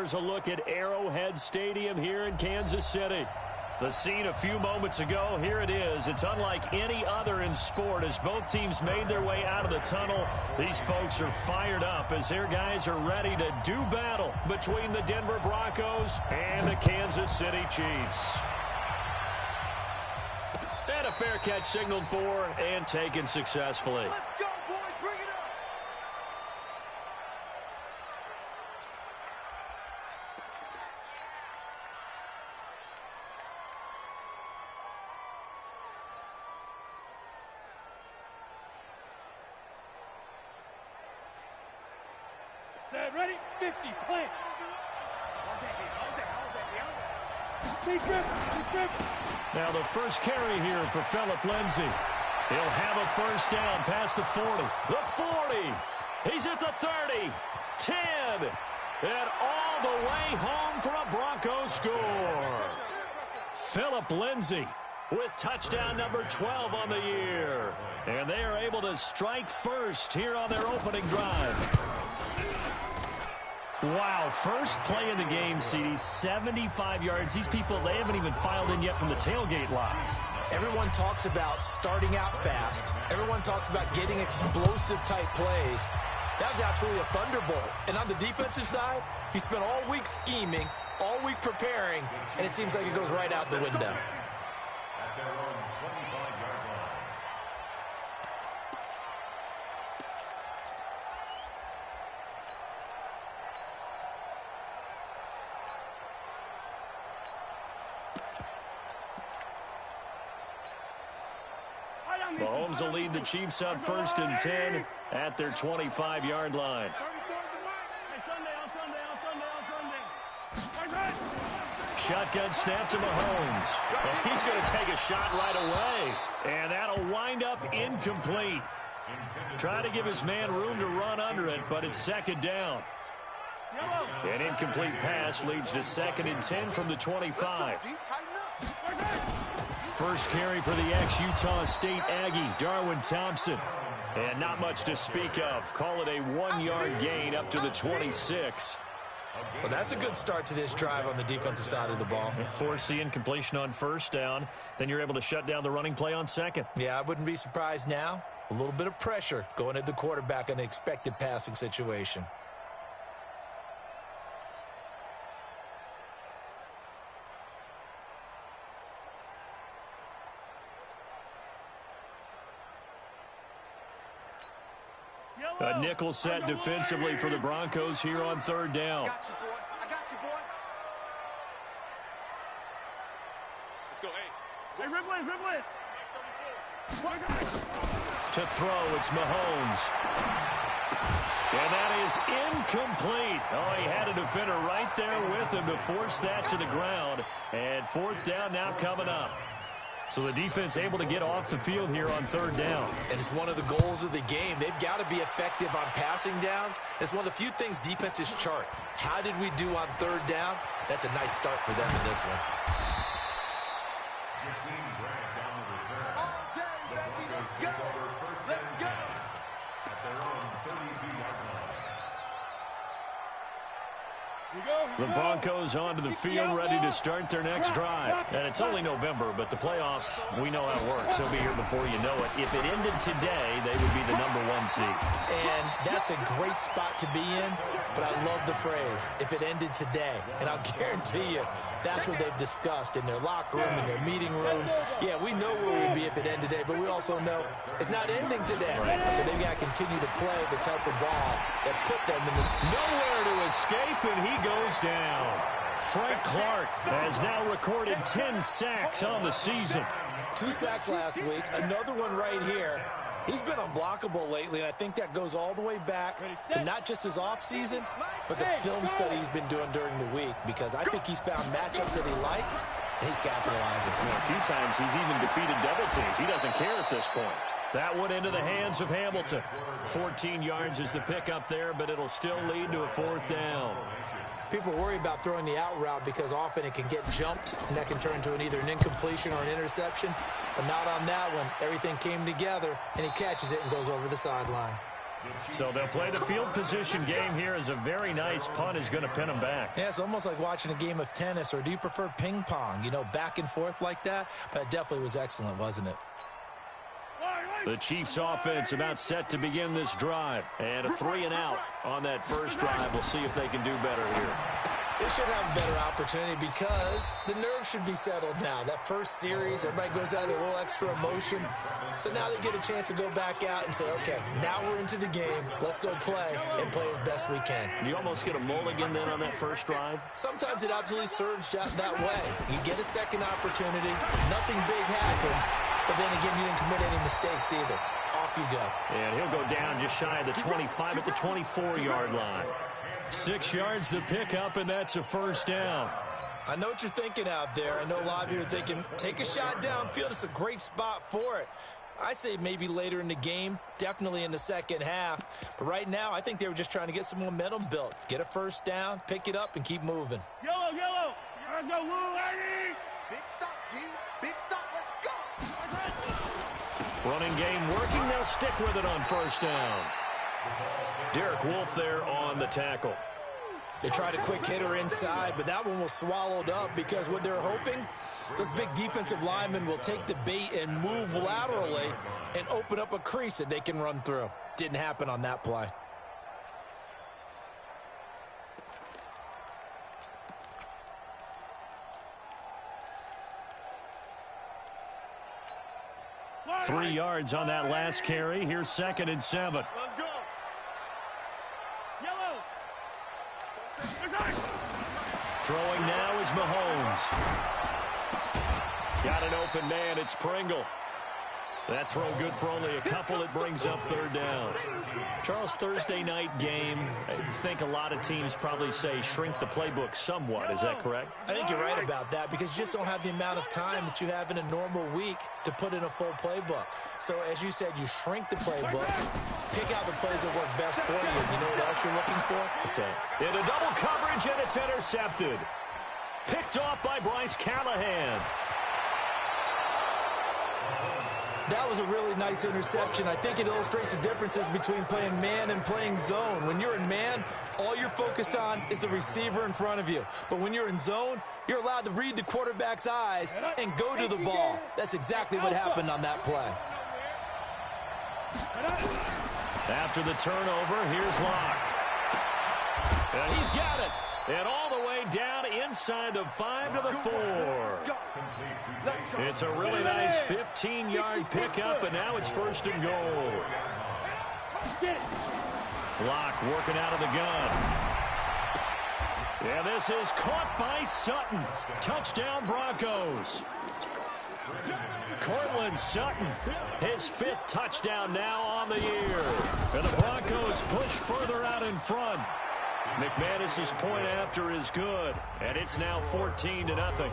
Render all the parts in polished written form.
here's a look at Arrowhead Stadium here in Kansas City. The scene a few moments ago, here it is. It's unlike any other in sport as both teams made their way out of the tunnel. These folks are fired up as their guys are ready to do battle between the Denver Broncos and the Kansas City Chiefs. And a fair catch signaled for and taken successfully. Let's go, boys. Bring it up. Set, ready, 50, plant. Keep dripping. Now the first carry here for Phillip Lindsay. He'll have a first down past the 40. The 40. He's at the 30. 10. And all the way home for a Broncos score. Phillip Lindsay with touchdown number 12 on the year. And they are able to strike first here on their opening drive. Wow, first play in the game, CD, 75 yards. These people, they haven't even filed in yet from the tailgate lots. Everyone talks about starting out fast. Everyone talks about getting explosive-type plays. That was absolutely a thunderbolt. And on the defensive side, he spent all week scheming, all week preparing, and it seems like it goes right out the window. Mahomes will lead the Chiefs up first and 10 at their 25-yard line. Shotgun snap to Mahomes. And he's going to take a shot right away. And that'll wind up incomplete. Try to give his man room to run under it, but it's second down. An incomplete pass leads to second and 10 from the 25. First carry for the ex-Utah State Aggie, Darwin Thompson. And not much to speak of. Call it a 1-yard gain up to the 26. Well, that's a good start to this drive on the defensive side of the ball. Force the incompletion on first down. Then you're able to shut down the running play on second. Yeah, I wouldn't be surprised now. A little bit of pressure going at the quarterback in an expected passing situation. A nickel set defensively for the Broncos here on third down. I got you, boy. Let's go, hey, Ripley. To throw, it's Mahomes. And that is incomplete. Oh, he had a defender right there with him to force that to the ground. And fourth down now coming up. So the defense able to get off the field here on third down. And it's one of the goals of the game. They've got to be effective on passing downs. It's one of the few things defenses chart. How did we do on third down? That's a nice start for them in this one. The Broncos onto the field, ready to start their next drive. And it's only November, but the playoffs, we know how it works. They'll be here before you know it. If it ended today, they would be the #1 seed. And that's a great spot to be in, but I love the phrase, if it ended today. And I'll guarantee you, that's what they've discussed in their locker room, in their meeting rooms. Yeah, we know where we'd be if it ended today, but we also know it's not ending today. So they've got to continue to play the type of ball that put them in the... Nowhere to escape, and he goes down. Frank Clark has now recorded 10 sacks on the season. 2 sacks last week, another one right here. He's been unblockable lately, and I think that goes all the way back to not just his offseason, but the film study he's been doing during the week, because I think he's found matchups that he likes, and he's capitalizing. A few times he's even defeated double teams. He doesn't care at this point. That one into the hands of Hamilton. 14 yards is the pickup there, but it'll still lead to a fourth down. People worry about throwing the out route because often it can get jumped, and that can turn into either an incompletion or an interception. But not on that one. Everything came together, and he catches it and goes over the sideline. So they'll play the field position game here as a very nice punt is going to pin them back. Yeah, it's almost like watching a game of tennis, or do you prefer ping pong, you know, back and forth like that? But it definitely was excellent, wasn't it? The Chiefs offense about set to begin this drive. And a 3-and-out on that first drive. We'll see if they can do better here. They should have a better opportunity because the nerves should be settled now. That first series, everybody goes out with a little extra emotion. So now they get a chance to go back out and say, okay, now we're into the game. Let's go play and play as best we can. You almost get a mulligan then on that first drive? Sometimes it absolutely serves that way. You get a second opportunity. Nothing big happened. But then again, you didn't commit any mistakes either. Off you go. And he'll go down just shy of the 25 at the 24-yard line. 6 yards the pickup, and that's a first down. I know what you're thinking out there. I know a lot of you are thinking, take a shot downfield. It's a great spot for it. I'd say maybe later in the game, definitely in the second half. But right now, I think they were just trying to get some momentum built. Get a first down, pick it up, and keep moving. Yellow, yellow. Let's go, Lou, lady. Big stop, G. Big stop. Let's go. Running game working. They'll stick with it on first down. Derek Wolfe there on the tackle. They tried a quick hitter inside, but that one was swallowed up because what they're hoping, those big defensive linemen will take the bait and move laterally and open up a crease that they can run through. Didn't happen on that play. Three yards on that last carry. Here's 2nd and 7. Let's go. Yellow. Throwing now is Mahomes. Got an open man. It's Pringle. That throw good for only a couple. It brings up 3rd down. Charles, Thursday night game, I think a lot of teams probably say shrink the playbook somewhat. Is that correct? I think you're right about that because you just don't have the amount of time that you have in a normal week to put in a full playbook. So, as you said, you shrink the playbook, pick out the plays that work best for you. You know what else you're looking for? What's that? Into double coverage, and it's intercepted. Picked off by Bryce Callahan. That was a really nice interception. I think it illustrates the differences between playing man and playing zone. When you're in man, all you're focused on is the receiver in front of you. But when you're in zone, you're allowed to read the quarterback's eyes and go to the ball. That's exactly what happened on that play. After the turnover, here's Locke. And he's got it. And all the way down inside the 5 to the 4. It's a really nice 15-yard pickup, and now it's 1st and goal. Locke working out of the gun. Yeah, this is caught by Sutton. Touchdown, Broncos. Cortland Sutton, his 5th touchdown now on the year. And the Broncos push further out in front. McManus's point after is good, and it's now 14-0.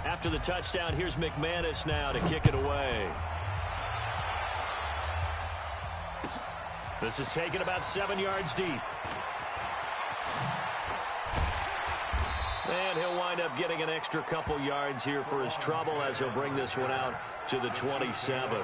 After the touchdown, here's McManus now to kick it away. This is taken about 7 yards deep. And he'll wind up getting an extra couple yards here for his trouble as he'll bring this one out to the 27.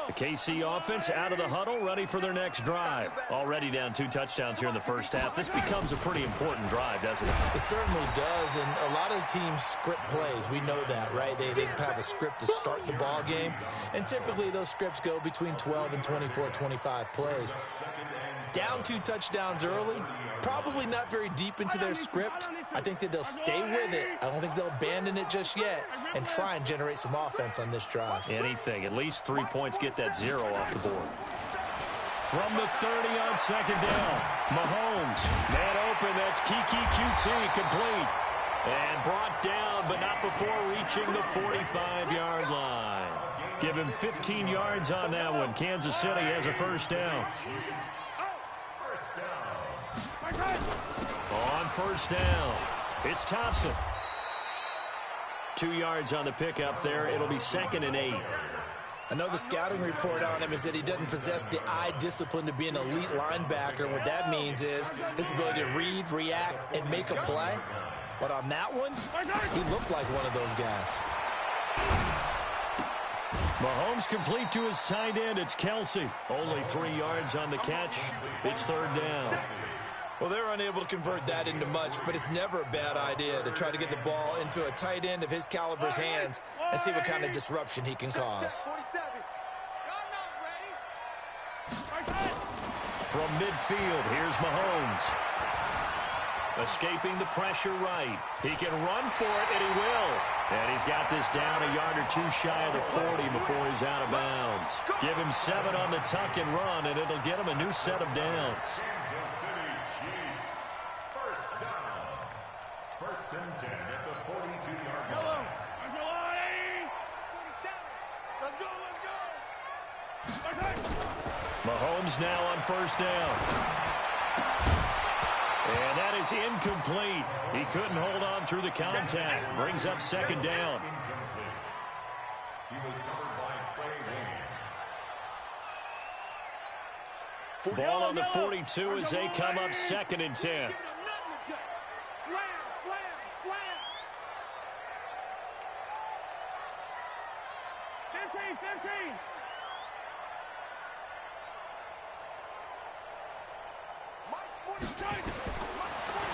The KC offense out of the huddle, ready for their next drive. Already down 2 touchdowns here in the first half. This becomes a pretty important drive, doesn't it? It certainly does, and a lot of teams script plays. We know that, right? They have a script to start the ball game, and typically those scripts go between 12 and 24, 25 plays. Down 2 touchdowns early, probably not very deep into their script. I think that they'll stay with it. I don't think they'll abandon it just yet and try and generate some offense on this drive. Anything. At least 3 points, get that 0 off the board. From the 30 on 2nd down, Mahomes, man open, that's Kiki QT, complete. And brought down, but not before reaching the 45-yard line. Give him 15 yards on that one. Kansas City has a first down. On first down, it's Thompson. 2 yards on the pickup there. It'll be 2nd and 8. I know the scouting report on him is that he doesn't possess the eye discipline to be an elite linebacker. What that means is his ability to read, react, and make a play. But on that one, he looked like one of those guys. Mahomes complete to his tight end. It's Kelsey. Only 3 yards on the catch. It's 3rd down. Well, they're unable to convert that into much, but it's never a bad idea to try to get the ball into a tight end of his caliber's hands and see what kind of disruption he can cause. From midfield, here's Mahomes. Escaping the pressure right. He can run for it, and he will. And he's got this down a yard or two shy of the 40 before he's out of bounds. Give him 7 on the tuck and run, and it'll get him a new set of downs. First and 10 at the 42-yard line. Mahomes now on 1st down. And that is incomplete. He couldn't hold on through the contact. Brings up 2nd down. He was covered by Trey Williams. Ball on the 42 as they come up 2nd and 10.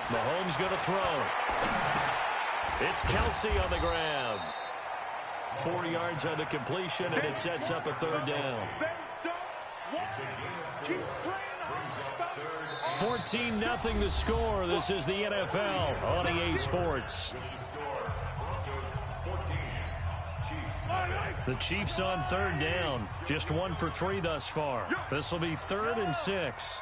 Mahomes going to throw. It's Kelsey on the ground. 40 yards on the completion, and it sets up a 3rd down. 14-0 the score. This is the NFL on EA Sports. The Chiefs on 3rd down. Just 1 for 3 thus far. This will be 3rd and 6.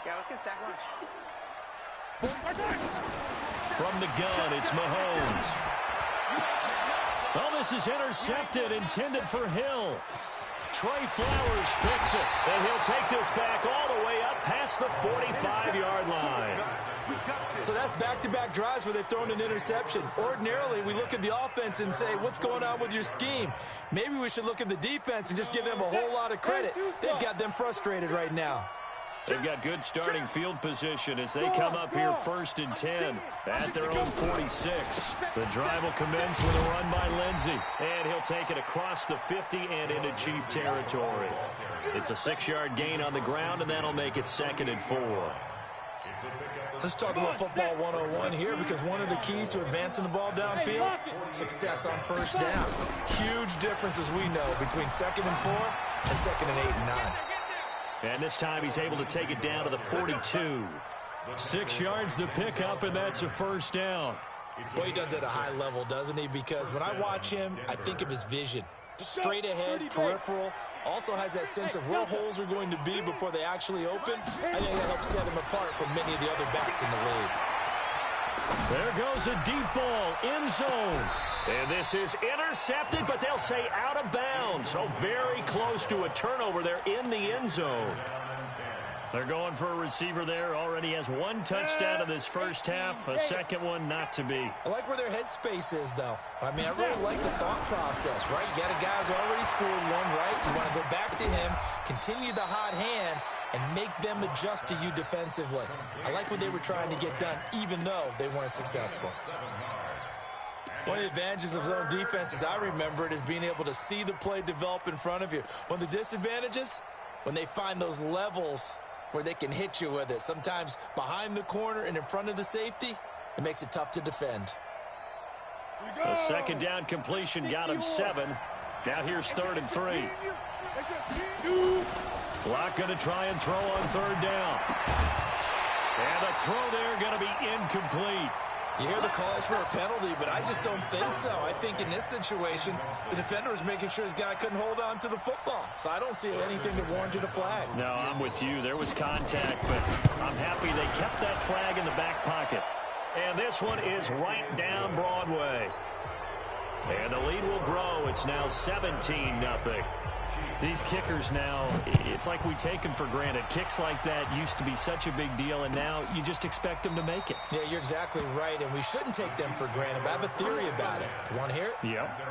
Yeah, let's get sack lunch. From the gun, it's Mahomes. Oh, this is intercepted, intended for Hill. Trey Flowers picks it, and he'll take this back all the way up past the 45-yard line. So that's back-to-back drives where they've thrown an interception. Ordinarily, we look at the offense and say, what's going on with your scheme? Maybe we should look at the defense and just give them a whole lot of credit. They've got them frustrated right now. They've got good starting field position as they come up here 1st and 10 at their own 46. The drive will commence with a run by Lindsey, and he'll take it across the 50 and into Chief territory. It's a 6-yard gain on the ground, and that'll make it 2nd and 4. Let's talk about football 101 here, because one of the keys to advancing the ball downfield, success on 1st down. Huge difference, as we know, between 2nd and 4 and 2nd and 8 and 9. And this time he's able to take it down to the 42. 6 yards the pickup, and that's a 1st down. Boy, he does it at a high level, doesn't he? Because when I watch him, I think of his vision. Straight ahead, peripheral, also has that sense of where holes are going to be before they actually open. I think that helps set him apart from many of the other backs in the league. There goes a deep ball, end zone. And this is intercepted, but they'll say out of bounds. So very close to a turnover there in the end zone. They're going for a receiver there. Already has 1 touchdown in this 1st half. A second one not to be. I like where their headspace is, though. I mean, I really like the thought process, right? You got a guy who's already scored 1, right? You want to go back to him, continue the hot hand, and make them adjust to you defensively. I like what they were trying to get done, even though they weren't successful. One of the advantages of zone defense, as I remember it, is being able to see the play develop in front of you. One of the disadvantages, when they find those levels where they can hit you with it, sometimes behind the corner and in front of the safety, it makes it tough to defend. A 2nd down completion got him 7. Now here's 3rd and 3. Block going to try and throw on 3rd down. And the throw there going to be incomplete. You hear the calls for a penalty, but I just don't think so. I think in this situation, the defender was making sure his guy couldn't hold on to the football. So I don't see anything that warranted a flag. No, I'm with you. There was contact, but I'm happy they kept that flag in the back pocket. And this one is right down Broadway. And the lead will grow. It's now 17-0. These kickers now, it's like we take them for granted. Kicks like that used to be such a big deal, and now you just expect them to make it. Yeah, you're exactly right, and we shouldn't take them for granted. But I have a theory about it. You want to hear it? Yep.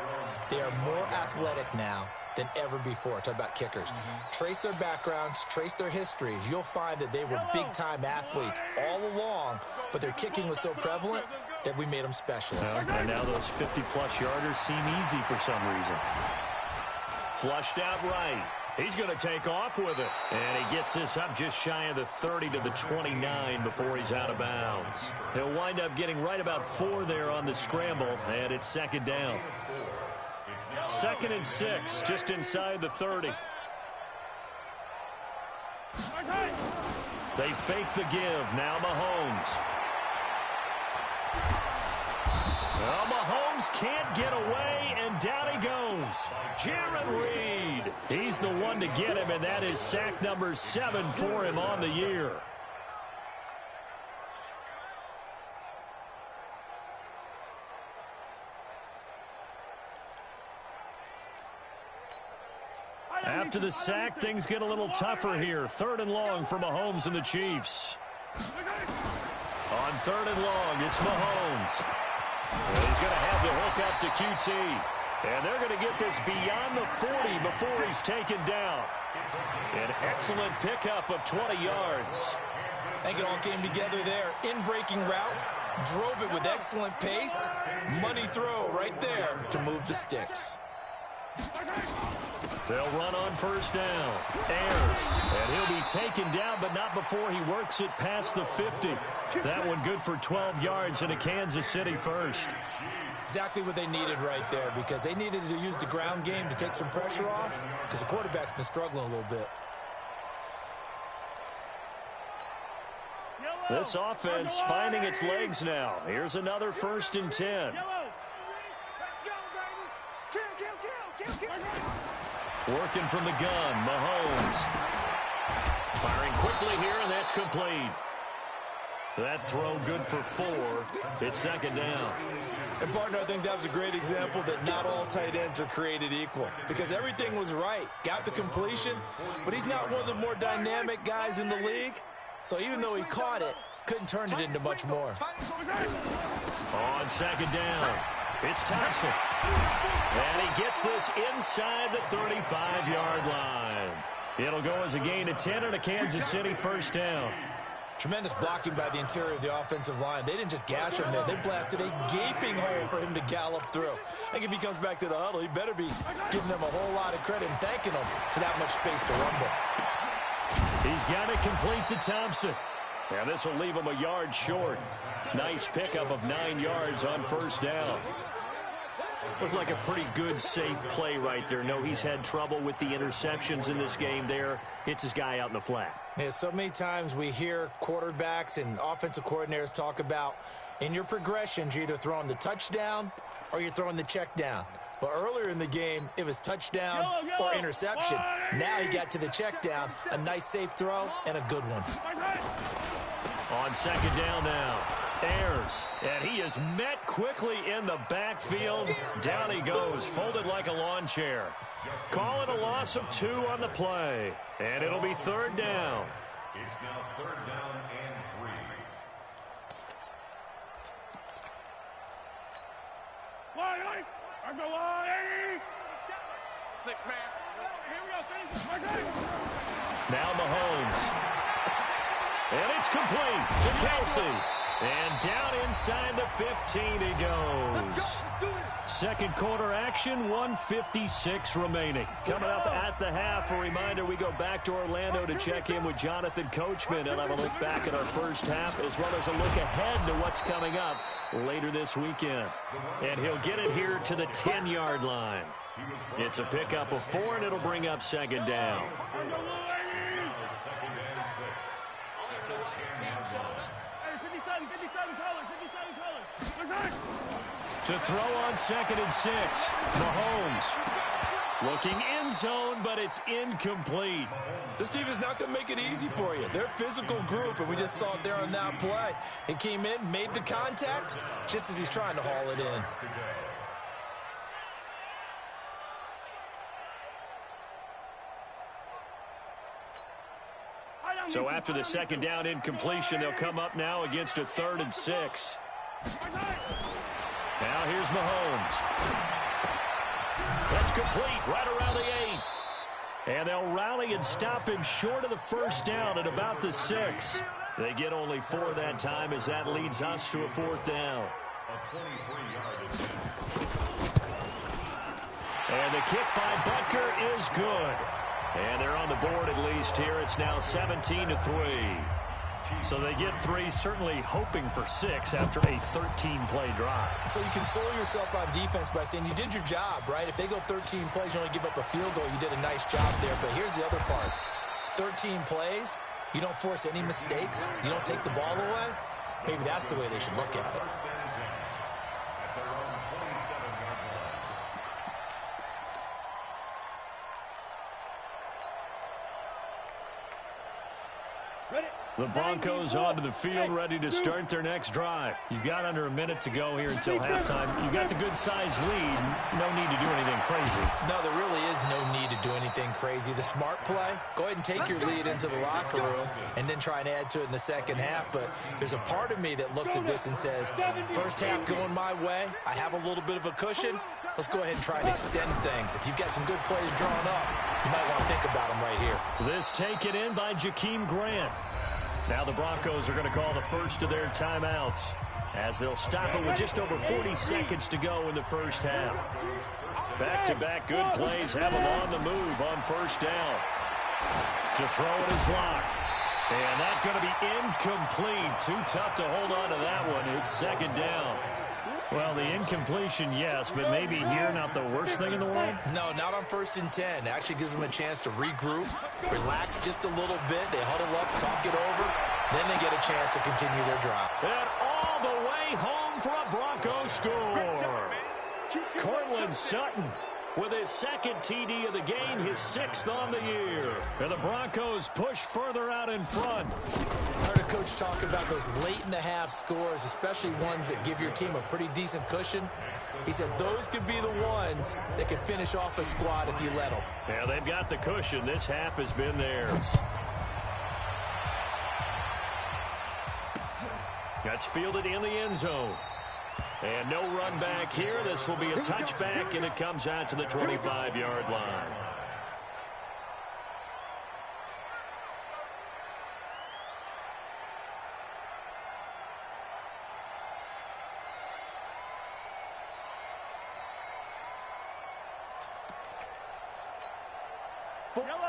They are more athletic now than ever before. Talk about kickers. Trace their backgrounds, trace their histories. You'll find that they were big-time athletes all along, but their kicking was so prevalent that we made them specialists. And now those 50-plus yarders seem easy for some reason. Flushed out right. He's going to take off with it. And he gets this up just shy of the 30 to the 29 before he's out of bounds. He'll wind up getting right about 4 there on the scramble, and it's second down. 2nd and 6, just inside the 30. They fake the give. Now Mahomes. Well, Mahomes can't get away, and down he goes. Jaron Reed. He's the one to get him, and that is sack number 7 for him on the year. After the sack, things get a little tougher here. 3rd and long for Mahomes and the Chiefs. On 3rd and long, it's Mahomes. Well, he's going to have the hook up to QT. And they're going to get this beyond the 40 before he's taken down. An excellent pickup of 20 yards. I think it all came together there. In-breaking route, drove it with excellent pace. Money throw right there to move the sticks. They'll run on 1st down. Ayers. And he'll be taken down, but not before he works it past the 50. That one good for 12 yards in a Kansas City first. Exactly what they needed right there, because they needed to use the ground game to take some pressure off, because the quarterback's been struggling a little bit. This offense finding its legs now. Here's another 1st and 10. Working from the gun, Mahomes. Firing quickly here, and that's complete. That throw good for 4. It's 2nd down. And, partner, I think that was a great example that not all tight ends are created equal, because everything was right. Got the completion, but he's not one of the more dynamic guys in the league. So even though he caught it, couldn't turn it into much more. On 2nd down, it's Thompson. And he gets this inside the 35-yard line. It'll go as a gain of 10 and a Kansas City 1st down. Tremendous blocking by the interior of the offensive line. They didn't just gash him there. They blasted a gaping hole for him to gallop through. I think if he comes back to the huddle, he better be giving them a whole lot of credit and thanking them for that much space to rumble. He's got it complete to Thompson. And this will leave him a yard short. Nice pickup of 9 yards on 1st down. Looked like a pretty good, safe play right there. No, he's had trouble with the interceptions in this game there. It's his guy out in the flat. Yeah, so many times we hear quarterbacks and offensive coordinators talk about in your progressions, you're either throwing the touchdown or you're throwing the check down. But earlier in the game, it was touchdown or interception. Now he got to the check down, a nice safe throw, and a good one. On 2nd down now, Ayers, and he is met quickly in the backfield. Down he goes, folded like a lawn chair. Call it a loss of 2 on the play, and it'll be 3rd down. It's now 3rd down and 3. 6 man. Here we go, finish. Now Mahomes. And it's complete to Kelsey. And down inside the 15 he goes. 2nd quarter action, 1:56 remaining. Coming up at the half, a reminder, we go back to Orlando to check in with Jonathan Coachman and have a look back at our first half, as well as a look ahead to what's coming up later this weekend. And he'll get it here to the 10-yard line. It's a pickup of 4, and it'll bring up 2nd down. To throw on 2nd and 6, Mahomes looking end zone, but it's incomplete. This team is not going to make it easy for you. They're a physical group, and we just saw it there on that play. He came in, made the contact, just as he's trying to haul it in. So after the second down incompletion, they'll come up now against a 3rd and 6. Now here's Mahomes. That's complete right around the 8. And they'll rally and stop him short of the first down at about the 6. They get only 4 that time as that leads us to a 4th down. And the kick by Butker is good. And they're on the board at least here. It's now 17-3. So they get 3, certainly hoping for 6 after a 13-play drive. So you console yourself on defense by saying you did your job, right? If they go 13 plays, you only give up a field goal, you did a nice job there. But here's the other part. 13 plays, you don't force any mistakes, you don't take the ball away. Maybe that's the way they should look at it. The Broncos onto the field, ready to start their next drive. You've got under a minute to go here until halftime. You've got the good-sized lead. No need to do anything crazy. No, there really is no need to do anything crazy. The smart play, go ahead and take your lead into the locker room and then try and add to it in the second half. But there's a part of me that looks at this and says, first half going my way, I have a little bit of a cushion. Let's go ahead and try and extend things. If you've got some good plays drawn up, you might want to think about them right here. This taken in by Jakeem Grant. Now the Broncos are going to call the first of their timeouts as they'll stop it with just over 40 seconds to go in the first half. Back-to-back good plays have them on the move on first down. To throw it is locked. And that's going to be incomplete. Too tough to hold on to that one. It's second down. Well, the incompletion, yes, but maybe here not the worst thing in the world? No, not on 1st and 10. It actually gives them a chance to regroup, relax just a little bit. They huddle up, talk it over. Then they get a chance to continue their drive. And all the way home for a Broncos score. Cortland Sutton with his 2nd TD of the game, his 6th on the year. And the Broncos push further out in front. I heard a coach talk about those late-in-the-half scores, especially ones that give your team a pretty decent cushion. He said those could be the ones that can finish off a squad if you let them. Yeah, they've got the cushion. This half has been theirs. That's fielded in the end zone. And no run back here. This will be a touchback, and it comes out to the 25-yard line.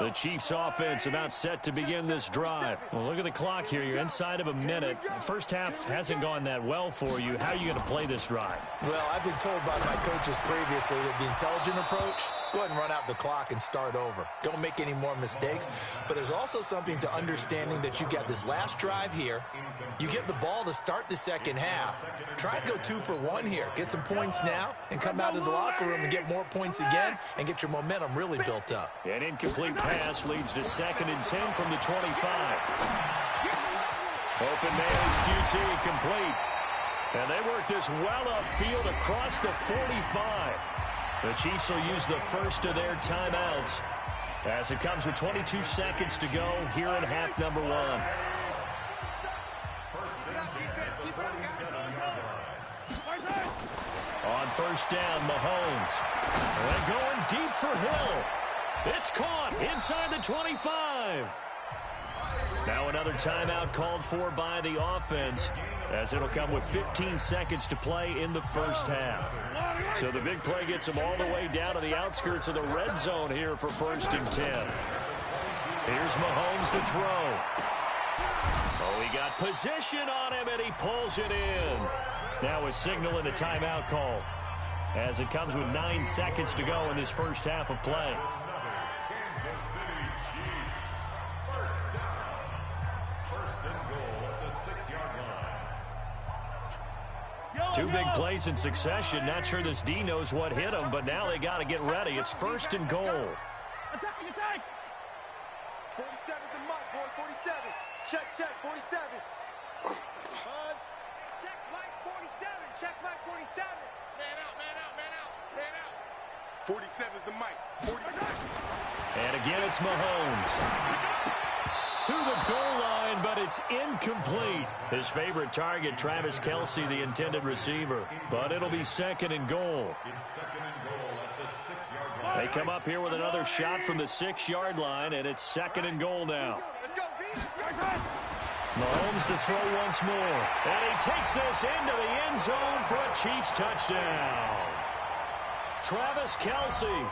The Chiefs offense about set to begin this drive. Well, look at the clock here. You're inside of a minute. The first half hasn't gone that well for you. How are you going to play this drive? Well, I've been told by my coaches previously that the intelligent approach, go ahead and run out the clock and start over. Don't make any more mistakes. But there's also something to understanding that you got this last drive here. You get the ball to start the second half. Try and go 2 for 1 here. Get some points now and come out of the locker room and get more points again and get your momentum really built up. An incomplete pass leads to 2nd and 10 from the 25. Open man is QT, complete. And they work this well upfield across the 45. The Chiefs will use the first of their timeouts as it comes with 22 seconds to go here in half number 1. On first down, Mahomes. And going deep for Hill. It's caught inside the 25. Now another timeout called for by the offense as it'll come with 15 seconds to play in the first half. So the big play gets them all the way down to the outskirts of the red zone here for 1st and 10. Here's Mahomes to throw. Oh, he got position on him, and he pulls it in. Now a signal and a timeout call as it comes with 9 seconds to go in this first half of play. Two big plays in succession. Not sure this D knows what hit him, but now they got to get ready. It's 1st and goal. Attacking, attack! 47's the mark, boy. 47. Check, 47. Buzz. Check, Mike, 47. Check, Mike, 47. Man out, man out, man out, man out. 47's the mic. 47. And again, it's Mahomes. to the goal line, but it's incomplete. His favorite target, Travis Kelce, the intended receiver. But it'll be 2nd and goal. They come up here with another shot from the 6-yard line, and it's 2nd and goal now. Mahomes to throw once more. And he takes this into the end zone for a Chiefs touchdown. Travis Kelce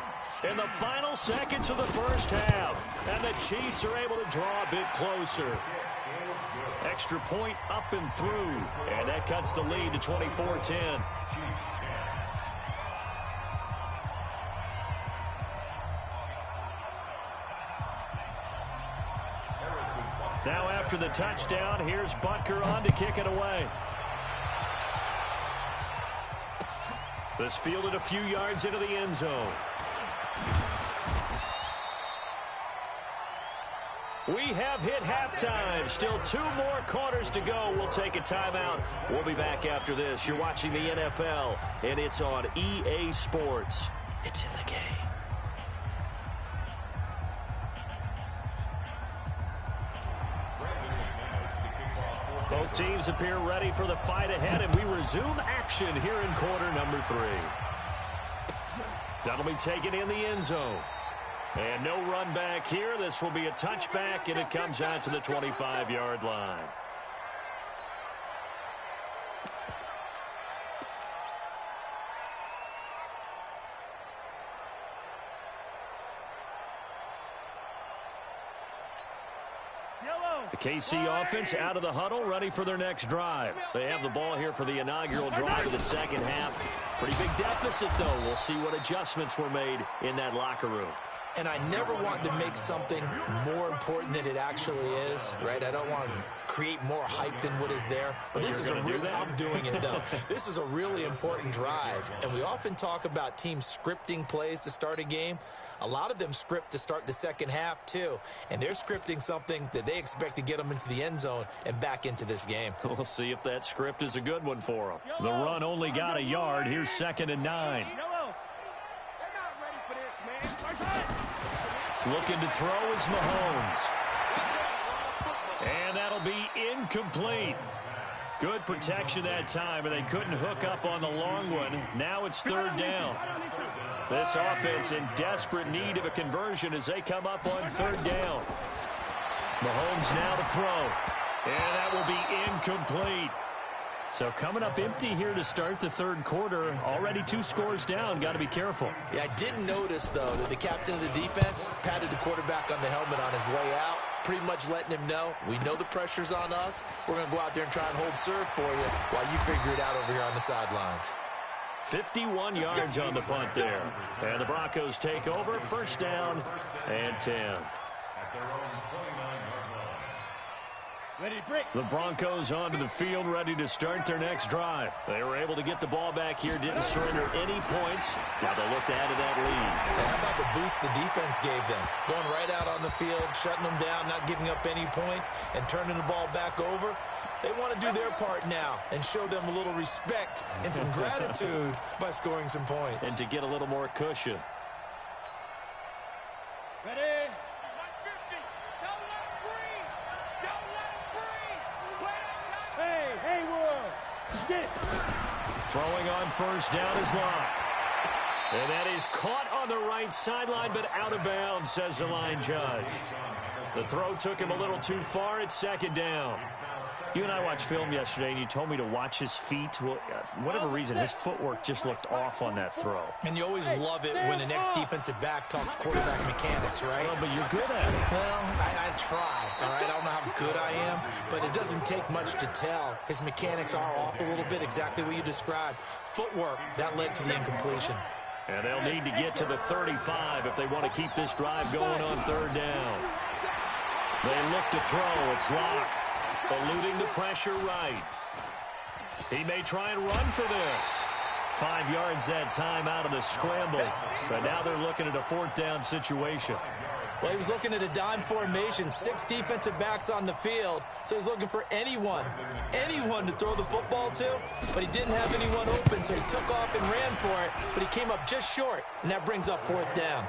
in the final seconds of the first half. And the Chiefs are able to draw a bit closer. Extra point up and through. And that cuts the lead to 24-10. Now after the touchdown, here's Butker on to kick it away. This fielded a few yards into the end zone. We have hit halftime. Still 2 more quarters to go. We'll take a timeout. We'll be back after this. You're watching the NFL, and it's on EA Sports. It's in the game. Both teams appear ready for the fight ahead, and we resume action here in quarter number 3. That'll be taken in the end zone. And no run back here. This will be a touchback, and it comes out to the 25-yard line. The KC offense out of the huddle, ready for their next drive. They have the ball here for the inaugural drive of the second half. Pretty big deficit, though. We'll see what adjustments were made in that locker room. And I never want to make something more important than it actually is, right? I don't want to create more hype than what is there. But this is I'm doing it, though. This is a really important drive. And we often talk about teams scripting plays to start a game. A lot of them script to start the second half, too. And they're scripting something that they expect to get them into the end zone and back into this game. We'll see if that script is a good one for them. The run only got a yard. Here's 2nd and 9. Looking to throw is Mahomes. And that'll be incomplete. Good protection that time, and they couldn't hook up on the long one. Now it's 3rd down. This offense in desperate need of a conversion as they come up on 3rd down. Mahomes now to throw. And that will be incomplete. So coming up empty here to start the 3rd quarter. Already 2 scores down. Got to be careful. Yeah, I did notice, though, that the captain of the defense patted the quarterback on the helmet on his way out, pretty much letting him know, we know the pressure's on us. We're going to go out there and try and hold serve for you while you figure it out over here on the sidelines. 51 yards on the punt there. And the Broncos take over. 1st down and 10. The Broncos onto the field, ready to start their next drive. They were able to get the ball back here, didn't surrender any points. Now they'll look to add to that lead. How about the boost the defense gave them? Going right out on the field, shutting them down, not giving up any points, and turning the ball back over. They want to do their part now and show them a little respect and some gratitude by scoring some points. And to get a little more cushion. Ready? Hey, world. Get. Throwing on 1st down is Locke. And that is caught on the right sideline, but out of bounds, says the line judge. The throw took him a little too far. It's 2nd down. You and I watched film yesterday, and you told me to watch his feet. Well, for whatever reason, his footwork just looked off on that throw. And you always love it when an ex-defensive back talks quarterback mechanics, right? Well, but you're good at it. Well, I try, all right? I don't know how good I am, but it doesn't take much to tell. His mechanics are off a little bit, exactly what you described. Footwork, that led to the incompletion. And they'll need to get to the 35 if they want to keep this drive going on 3rd down. They look to throw. It's Locke. Eluding the pressure right. He may try and run for this. 5 yards that time out of the scramble. But now they're looking at a 4th down situation. Well, he was looking at a dime formation, 6 defensive backs on the field. So he's looking for anyone to throw the football to. But he didn't have anyone open, so he took off and ran for it. But he came up just short, and that brings up 4th down.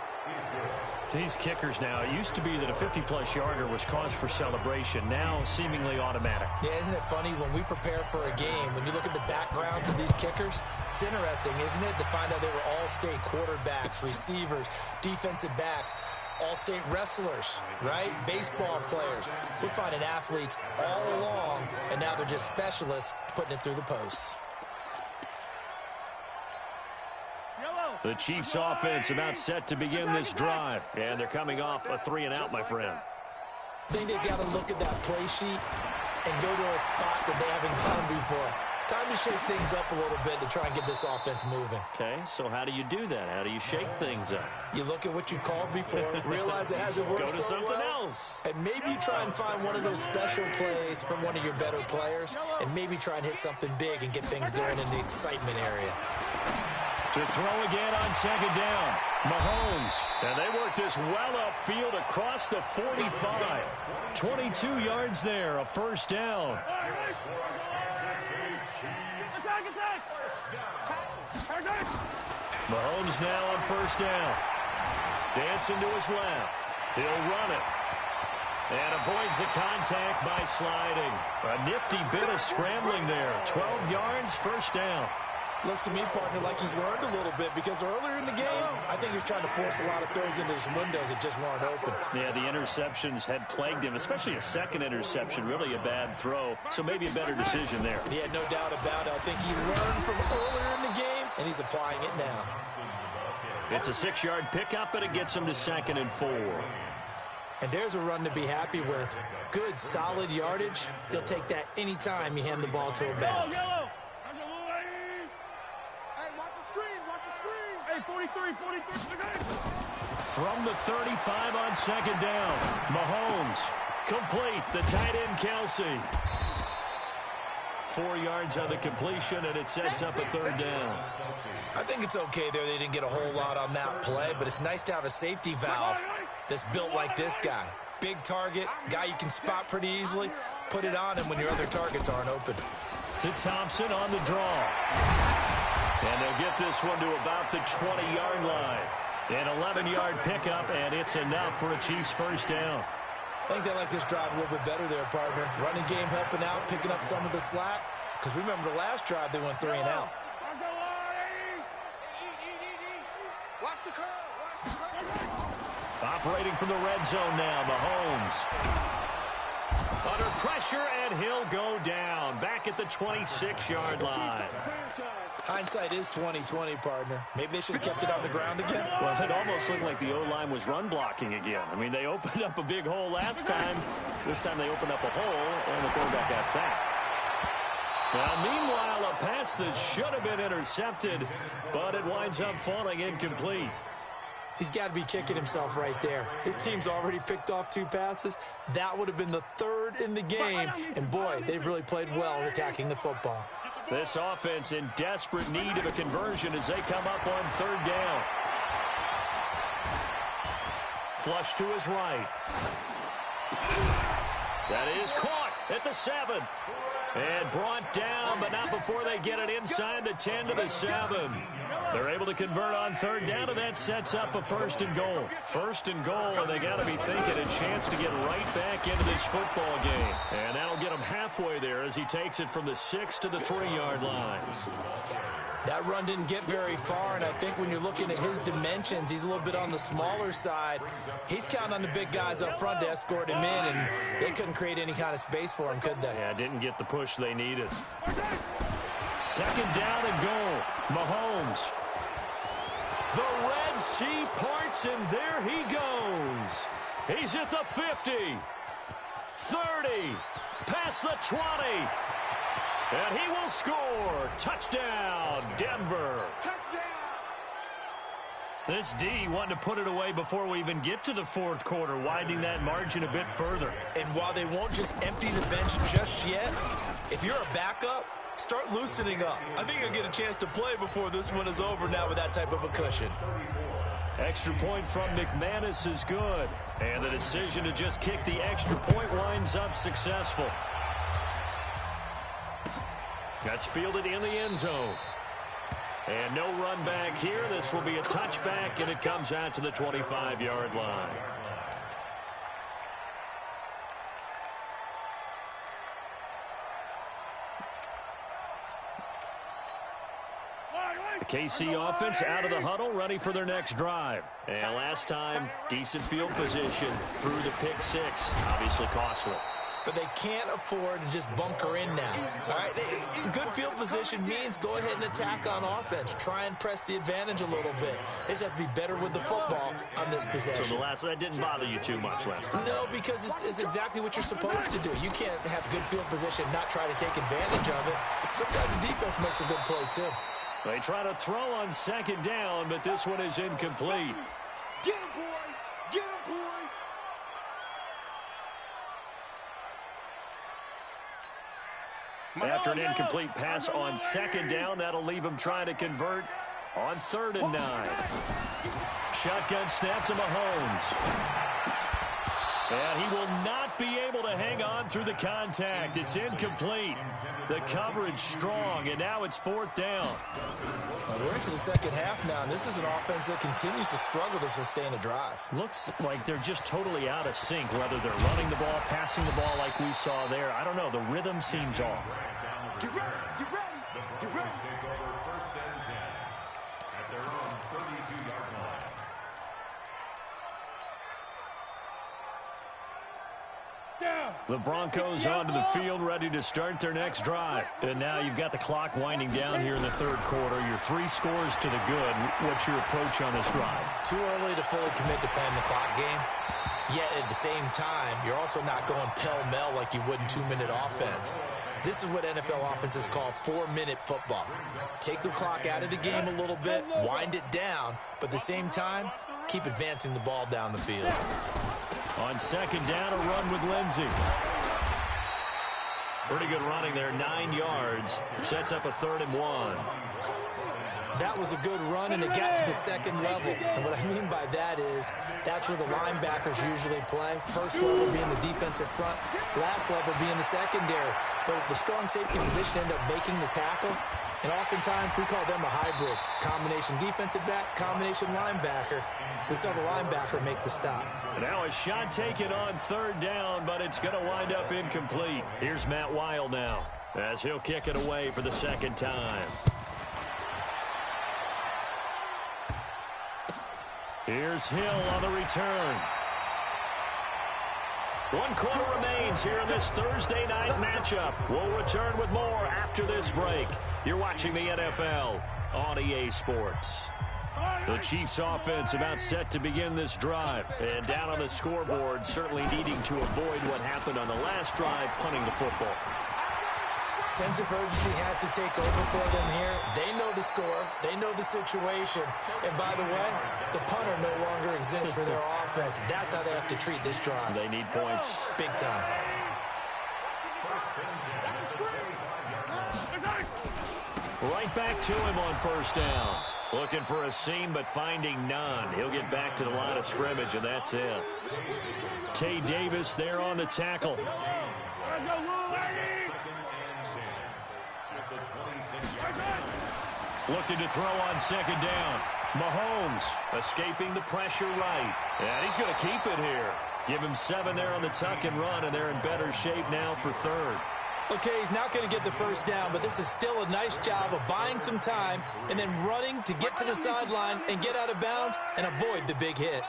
These kickers now, it used to be that a 50-plus yarder was cause for celebration. Now, seemingly automatic. Yeah, isn't it funny when we prepare for a game, when you look at the backgrounds of these kickers, it's interesting, isn't it, to find out they were all-state quarterbacks, receivers, defensive backs, all-state wrestlers, right? Baseball players. We're finding athletes all along, and now they're just specialists putting it through the posts. The Chiefs offense about set to begin this drive. And they're coming off a 3-and-out, my friend. I think they've got to look at that play sheet and go to a spot that they haven't gone before. Time to shake things up a little bit to try and get this offense moving. Okay, so how do you do that? How do you shake things up? You look at what you called before, realize it hasn't worked so so well. Go to something else. And maybe you try and find one of those special plays from one of your better players, and maybe try and hit something big and get things going in the excitement area. To throw again on second down. Mahomes. And they work this well upfield across the 45. 22 yards there, a first down. Mahomes now on first down. Dancing to his left. He'll run it. And avoids the contact by sliding. A nifty bit of scrambling there. 12 yards, first down. Looks to me, partner, like he's learned a little bit, because earlier in the game, I think he was trying to force a lot of throws into his windows that just weren't open. Yeah, the interceptions had plagued him, especially a second interception, really a bad throw. So maybe a better decision there. Yeah, no doubt about it. I think he learned from earlier in the game, and he's applying it now. It's a 6-yard pickup, and it gets him to 2nd and 4. And there's a run to be happy with. Good, solid yardage. He'll take that anytime you hand the ball to a back. Hey, 43. From the 35 on second down, Mahomes complete. The tight end, Kelsey. 4 yards on the completion, and it sets up a 3rd down. I think it's okay there. They didn't get a whole lot on that play, but it's nice to have a safety valve that's built like this guy. Big target, guy you can spot pretty easily. Put it on him when your other targets aren't open. To Thompson on the draw. And they'll get this one to about the 20-yard line. An 11-yard pickup, and it's enough for a Chiefs first down. I think they like this drive a little bit better there, partner. Running game helping out, picking up some of the slack. Because remember the last drive, they went 3-and-out. Watch the curve. Operating from the red zone now, Mahomes. Under pressure, and he'll go down. Back at the 26-yard line. Hindsight is 20/20, partner. Maybe they should have kept it on the ground again. Well, it almost looked like the O-line was run blocking again. I mean, they opened up a big hole last time. This time they opened up a hole, and the quarterback got sacked. Now, meanwhile, a pass that should have been intercepted, but it winds up falling incomplete. He's got to be kicking himself right there. His team's already picked off 2 passes. That would have been the 3rd in the game. And, boy, they've really played well attacking the football. This offense in desperate need of a conversion as they come up on 3rd down. Flush to his right. That is caught at the 7. And brought down, but not before they get it inside the 10 to the 7. They're able to convert on 3rd down, and that sets up a 1st and goal. 1st and goal, and they got to be thinking a chance to get right back into this football game. And that'll get him halfway there as he takes it from the 6 to the 3-yard line. That run didn't get very far, and I think when you're looking at his dimensions, he's a little bit on the smaller side. He's counting on the big guys up front to escort him in, and they couldn't create any kind of space for him, could they? Yeah, didn't get the push they needed. 2nd down and goal. Mahomes. The Red Sea parts, and there he goes. He's at the 50. 30. Past the 20. And he will score. Touchdown, Denver. Touchdown. This D wanting to put it away before we even get to the 4th quarter, widening that margin a bit further. And while they won't just empty the bench just yet, if you're a backup, start loosening up. I think you'll get a chance to play before this one is over now with that type of a cushion. Extra point from McManus is good. And the decision to just kick the extra point winds up successful. That's fielded in the end zone. And no run back here. This will be a touchback, and it comes out to the 25-yard line. The KC offense out of the huddle, ready for their next drive. And last time, decent field position through the pick six. Obviously costly. But they can't afford to just bunker in now. All right, good field position means go ahead and attack on offense. Try and press the advantage a little bit. They just have to be better with the football on this possession. So that didn't bother you too much last time? No, because it's exactly what you're supposed to do. You can't have good field position, not try to take advantage of it. Sometimes the defense makes a good play, too. They try to throw on second down, but this one is incomplete. Get him, boy! Get him, boy! After an incomplete pass on second down, that'll leave him trying to convert on 3rd and 9. Shotgun snap to Mahomes. And he will not be able to hang on through the contact. It's incomplete. The coverage strong, and now it's 4th down. Well, we're into the second half now, and this is an offense that continues to struggle to sustain a drive. Looks like they're just totally out of sync, whether they're running the ball, passing the ball like we saw there. I don't know. The rhythm seems off. Get ready! Get ready! The Broncos take over 1st and 10 at their own 32-yard line. The Broncos onto the field, ready to start their next drive. And now you've got the clock winding down here in the 3rd quarter. You're 3 scores to the good. What's your approach on this drive? Too early to fully commit to playing the clock game. Yet at the same time, you're also not going pell-mell like you would in 2-minute offense. This is what NFL offenses call 4-minute football. Take the clock out of the game a little bit, wind it down, but at the same time, keep advancing the ball down the field. On second down, a run with Lindsey. Pretty good running there, 9 yards. Sets up a 3rd and 1. That was a good run, and it got to the second level. And what I mean by that is that's where the linebackers usually play. First level being the defensive front, last level being the secondary. But the strong safety position ended up making the tackle. And oftentimes we call them a hybrid. Combination defensive back, combination linebacker. We saw the linebacker make the stop. Now a shot taken on 3rd down, but it's going to wind up incomplete. Here's Matt Weil now as he'll kick it away for the 2nd time. Here's Hill on the return. 1 quarter remains here in this Thursday night matchup. We'll return with more after this break. You're watching the NFL on EA Sports. The Chiefs offense about set to begin this drive. And down on the scoreboard, certainly needing to avoid what happened on the last drive, punting the football. Sense of urgency has to take over for them here. They know the score. They know the situation. And by the way, the punter no longer exists for their offense. That's how they have to treat this drive. They need points. Big time. Right back to him on 1st down. Looking for a seam, but finding none. He'll get back to the line of scrimmage, and that's it. Tay Davis there on the tackle. Looking to throw on 2nd down. Mahomes escaping the pressure right. And he's going to keep it here. Give him 7 there on the tuck and run, and they're in better shape now for 3rd. Okay, he's not going to get the 1st down, but this is still a nice job of buying some time and then running to get to the sideline and get out of bounds and avoid the big hit.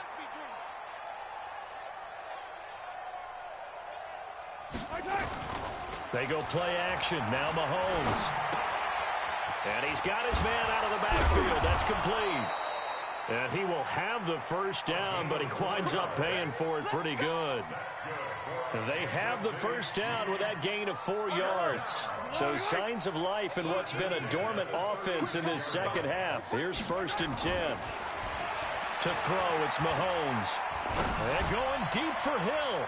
They go play action. Now Mahomes. And he's got his man out of the backfield. That's complete. And he will have the 1st down, but he winds up paying for it pretty good. They have the 1st down with that gain of 4 yards. So signs of life in what's been a dormant offense in this second half. Here's 1st and 10. To throw, it's Mahomes. And going deep for Hill.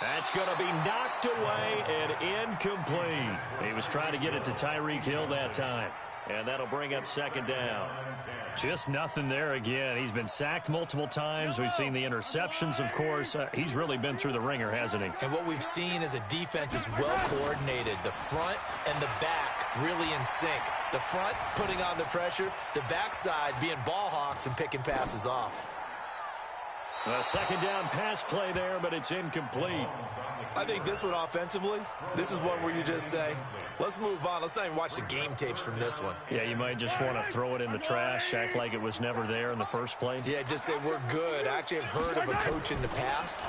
That's going to be knocked away and incomplete. He was trying to get it to Tyreek Hill that time. And that'll bring up second down. Just nothing there again. He's been sacked multiple times. We've seen the interceptions, of course. He's really been through the ringer, hasn't he? And what we've seen is a defense is well coordinated. The front and the back really in sync. The front putting on the pressure. The backside being ball hawks and picking passes off. A second down pass play there, but it's incomplete. I think this one offensively, this is one where you just say, let's move on. Let's not even watch the game tapes from this one. Yeah, you might just want to throw it in the trash, act like it was never there in the first place. Yeah, just say we're good. I actually have heard of a coach in the past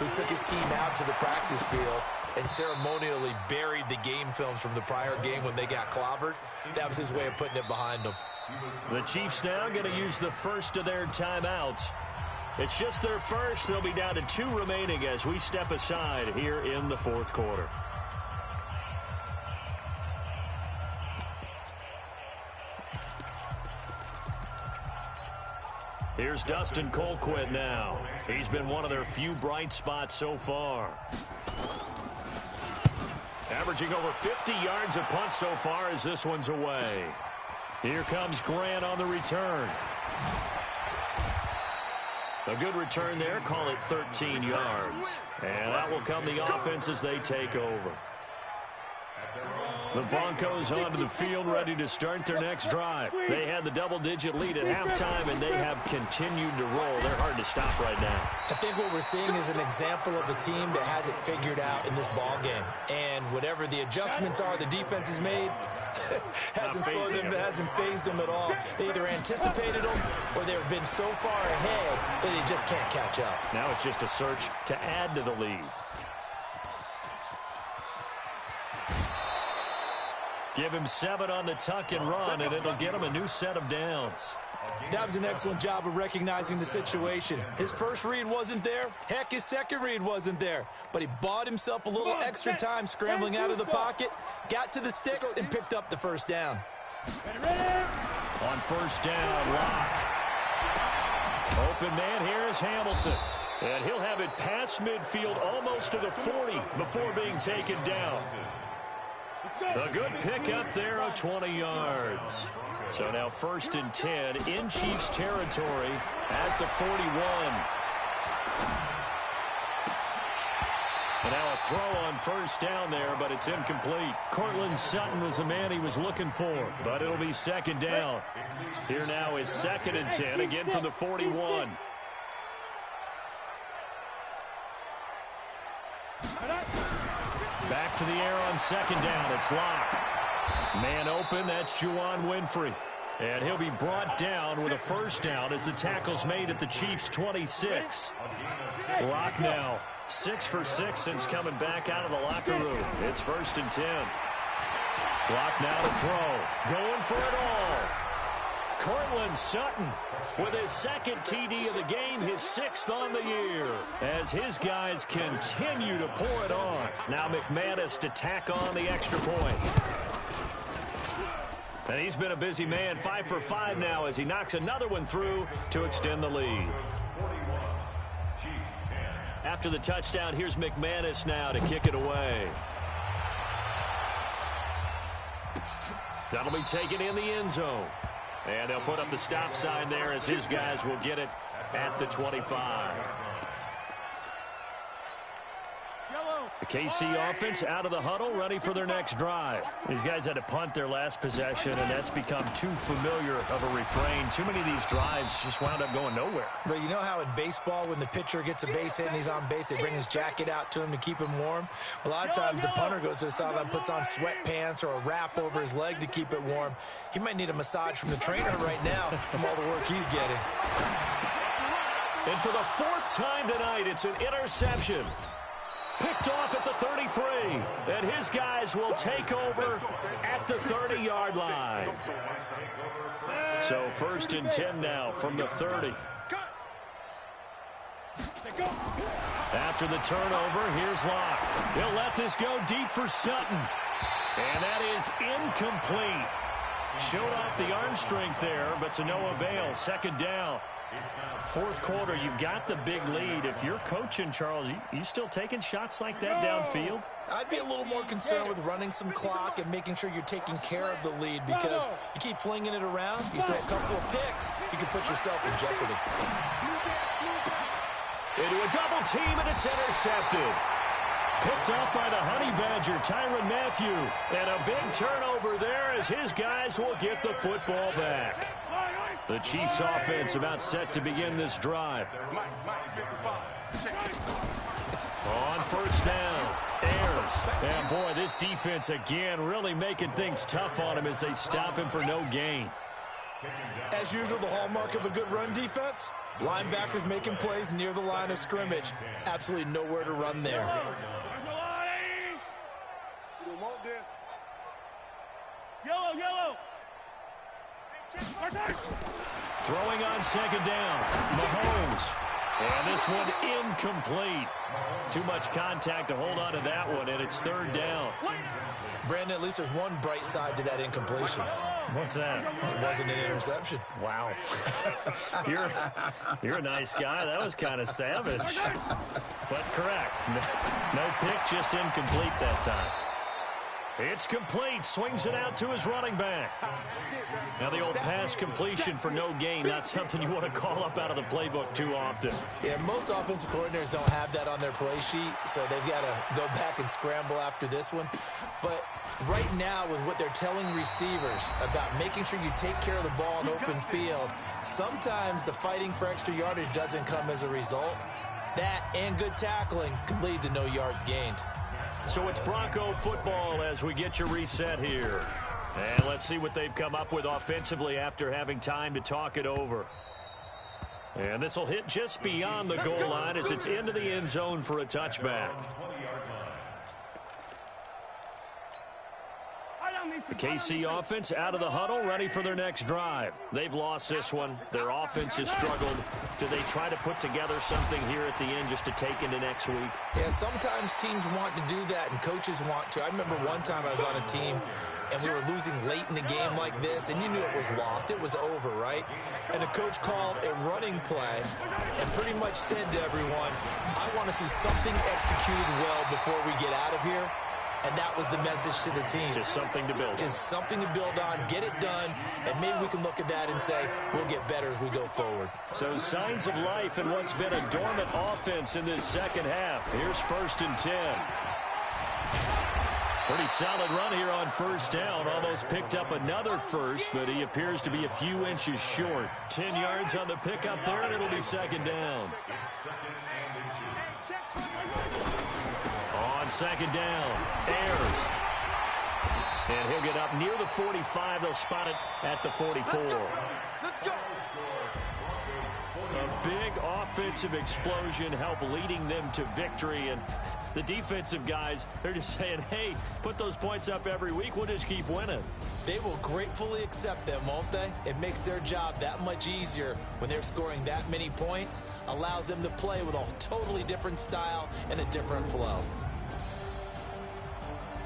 who took his team out to the practice field and ceremonially buried the game films from the prior game when they got clobbered. That was his way of putting it behind them. The Chiefs now going to use the first of their timeouts. It's just their first. They'll be down to 2 remaining as we step aside here in the fourth quarter. Here's Dustin Colquitt now. He's been one of their few bright spots so far. Averaging over 50 yards a punt so far as this one's away. Here comes Grant on the return. A good return there. Call it 13 yards. And that will come the offense as they take over. The Broncos onto the field, ready to start their next drive. They had the double-digit lead at halftime, and they have continued to roll. They're hard to stop right now. I think what we're seeing is an example of the team that has it figured out in this ball game. And whatever the adjustments are the defense has made, hasn't slowed them, hasn't phased them at all. They either anticipated them or they've been so far ahead that they just can't catch up. Now it's just a search to add to the lead. Give him 7 on the tuck and run, and it'll get him a new set of downs. That was an excellent job of recognizing the situation. His first read wasn't there. Heck, his second read wasn't there. But he bought himself a little extra time scrambling out of the pocket, got to the sticks, and picked up the first down. On first down, Locke. Open man here is Hamilton. And he'll have it past midfield almost to the 40 before being taken down. A good pick up there of 20 yards. So now 1st and 10 in Chiefs territory at the 41. And now a throw on first down there, but it's incomplete. Cortland Sutton was the man he was looking for, but it'll be second down. Here now is 2nd and 10, again from the 41. Back to the air on second down. It's Locke. Man open. That's Juwan Winfrey. And he'll be brought down with a first down as the tackle's made at the Chiefs' 26. Locke now 6 for 6 since coming back out of the locker room. It's 1st and 10. Locke now to throw. Going for it all. Cortland Sutton with his 2nd TD of the game, his 6th on the year, as his guys continue to pour it on. Now McManus to tack on the extra point. And he's been a busy man, 5 for 5 now as he knocks another one through to extend the lead. After the touchdown, here's McManus now to kick it away. That'll be taken in the end zone. And they'll put up the stop sign there as his guys will get it at the 25. The KC offense out of the huddle, ready for their next drive. These guys had to punt their last possession, and that's become too familiar of a refrain. Too many of these drives just wound up going nowhere. But you know how in baseball, when the pitcher gets a base hit and he's on base, they bring his jacket out to him to keep him warm? A lot of times the punter goes to the sideline, puts on sweatpants or a wrap over his leg to keep it warm. He might need a massage from the trainer right now from all the work he's getting. And for the 4th time tonight, it's an interception. Picked off at the 33, and his guys will take over at the 30-yard line. So 1st and 10 now from the 30. After the turnover, here's Locke. He'll let this go deep for Sutton. And that is incomplete. Showed off the arm strength there, but to no avail. 2nd down. Fourth quarter, you've got the big lead. If you're coaching, Charles, you still taking shots like that downfield? I'd be a little more concerned with running some clock and making sure you're taking care of the lead, because you keep flinging it around, you throw a couple of picks, you can put yourself in jeopardy. Into a double team, and it's intercepted. Picked up by the Honey Badger, Tyrann Mathieu. And a big turnover there as his guys will get the football back. The Chiefs offense about set to begin this drive. On first down, Ayers. And boy, this defense again really making things tough on him as they stop him for no gain. As usual, the hallmark of a good run defense, linebackers making plays near the line of scrimmage. Absolutely nowhere to run there. Yellow. Throwing on second down, Mahomes. And this one incomplete. Too much contact to hold on to that one, and it's third down. Brandon, at least there's one bright side to that incompletion. What's that? It wasn't an interception. Wow. You're a nice guy. That was kind of savage. But correct. No pick, just incomplete that time. It's complete. Swings it out to his running back. Now the old pass completion for no gain, not something you want to call up out of the playbook too often. Yeah, most offensive coordinators don't have that on their play sheet, so they've got to go back and scramble after this one. But right now, with what they're telling receivers about making sure you take care of the ball in open field, sometimes the fighting for extra yardage doesn't come as a result. That and good tackling could lead to no yards gained. So it's Bronco football as we get your reset here. And let's see what they've come up with offensively after having time to talk it over. And this will hit just beyond the goal line as it's into the end zone for a touchback. The KC offense out of the huddle, ready for their next drive. They've lost this one. Their offense has struggled. Do they try to put together something here at the end just to take into next week? Yeah, sometimes teams want to do that and coaches want to. I remember one time I was on a team and we were losing late in the game like this, and you knew it was lost. It was over, right? And the coach called a running play and pretty much said to everyone, I want to see something executed well before we get out of here. And that was the message to the team. Just something to build on. Just something to build on, get it done, and maybe we can look at that and say, we'll get better as we go forward. So signs of life in what's been a dormant offense in this second half. Here's 1st and 10. Pretty solid run here on first down. Almost picked up another first, but he appears to be a few inches short. 10 yards on the pickup there, and it'll be second down. On second down, Ayers. And he'll get up near the 45. They'll spot it at the 44. A big offensive explosion helped leading them to victory. And the defensive guys, they're just saying, hey, put those points up every week. We'll just keep winning. They will gratefully accept them, won't they? It makes their job that much easier when they're scoring that many points. Allows them to play with a totally different style and a different flow.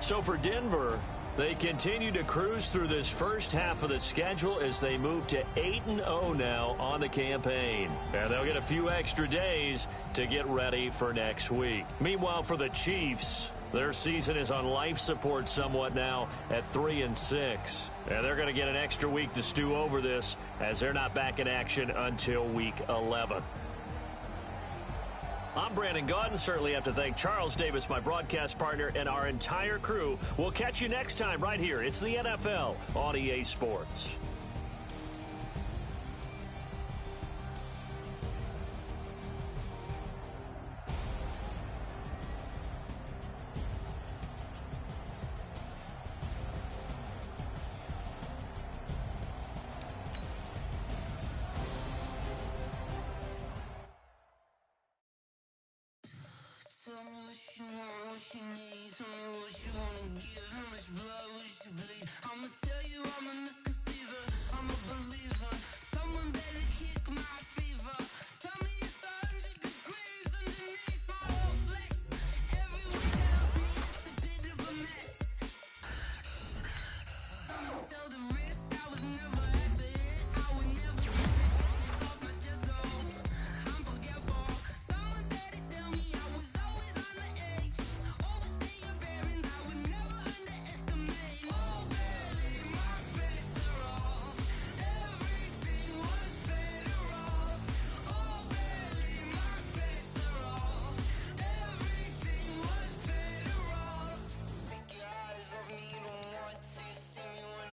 So for Denver, they continue to cruise through this first half of the schedule as they move to 8-0 now on the campaign. And they'll get a few extra days to get ready for next week. Meanwhile, for the Chiefs, their season is on life support somewhat now at 3-6. And they're going to get an extra week to stew over this as they're not back in action until week 11. I'm Brandon Gaudin. Certainly have to thank Charles Davis, my broadcast partner, and our entire crew. We'll catch you next time right here. It's the NFL on EA Sports. I'ma tell you I'm a misconceiver, I'm a believer. Someone better keep